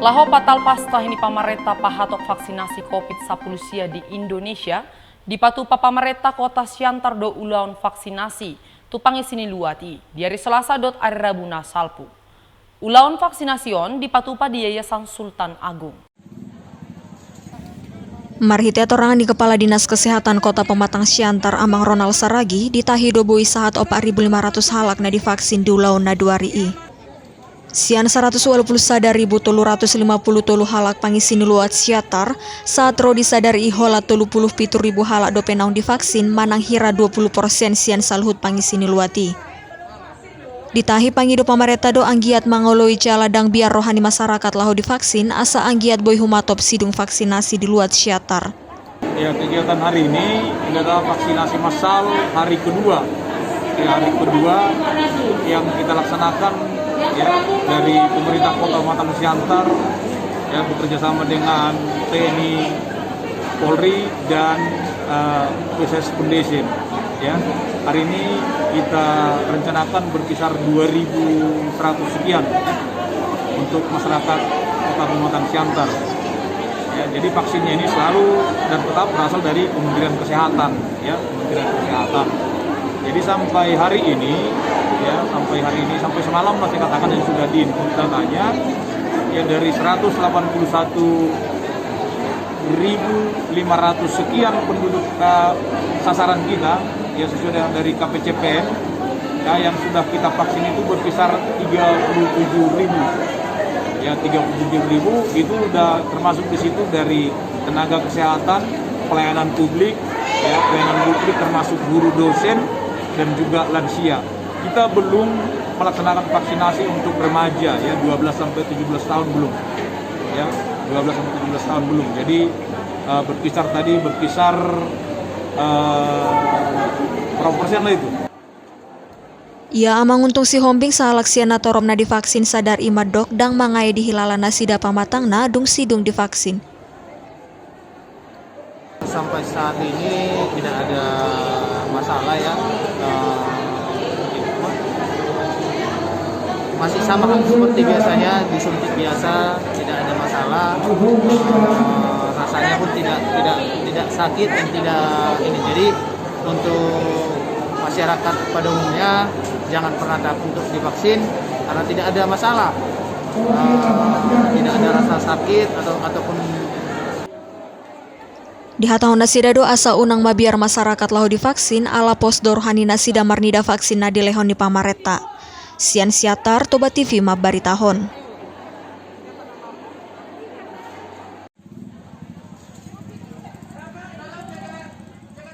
Laho patal pasta ini pamareta pahatok vaksinasi COVID-19 di Indonesia, dipatu pamareta kota Siantar do ulaun vaksinasi, tupangi sini luati, diari Selasa dot ari Rabuna salpu. Ulaun vaksinasion dipatupa di Yayasan Sultan Agung. Marhite torangan di Kepala Dinas Kesehatan Kota Pematang Siantar Amang Ronald Saragi ditahi doboi sahat 4.500 halak na divaksin di ulaun na 2 ri. Sian 120 sadari tolu halak pangisini luat Siatar saat rodi sadari ihola 37.000 halak do penang divaksin manang hira 20% sian salhut pangisini luati. Ditahi pangido pamareta do anggiat mangoloi jaladang biar rohani masyarakat lahu divaksin asa anggiat boy humatop sidung vaksinasi di luat Siatar. Ya, kegiatan hari ini adalah vaksinasi massal hari kedua. Ya, hari kedua yang kita laksanakan ya dari pemerintah Kota Pematang Siantar ya bekerjasama dengan TNI, Polri dan PSS Foundation. Ya, hari ini kita rencanakan berkisar 2.100 sekian untuk masyarakat Kota Pematang Siantar. Ya, jadi vaksinnya ini selalu dan tetap berasal dari Kementerian Kesehatan, ya, Kementerian Kesehatan. Jadi sampai hari ini, ya, sampai semalam masih katakan yang sudah diinput datanya, ya dari 181.500 sekian penduduk sasaran kita, ya sesuai dengan dari KPCPN, ya yang sudah kita vaksin itu berkisar 37.000. Ya 37.000 itu udah termasuk di situ dari tenaga kesehatan, pelayanan publik, ya pelayanan publik termasuk guru dosen dan juga lansia. Kita belum melaksanakan vaksinasi untuk remaja ya 12 sampai 17 tahun belum. Ya, 12 sampai 17 tahun belum. Jadi berkisar berapa persen lah itu. Ia amang untung si hombing sahalak siana torom na divaksin sadar imadok dang mangai di hilalana sida pamatang na dung sidung divaksin. Sampai saat ini tidak ada masalah ya, masih sama seperti biasanya, disuntik biasa, tidak ada masalah, rasanya pun tidak sakit dan tidak ini. Jadi untuk masyarakat pada umumnya jangan pernah takut untuk divaksin karena tidak ada masalah, tidak ada rasa sakit ataupun. Di hatahun nasidado asa unang mabiar masyarakat lahu divaksin ala posdor hanina sida marnida vaksin na dilehon di pamareta. Sian Siatar Toba TV mabaritahon.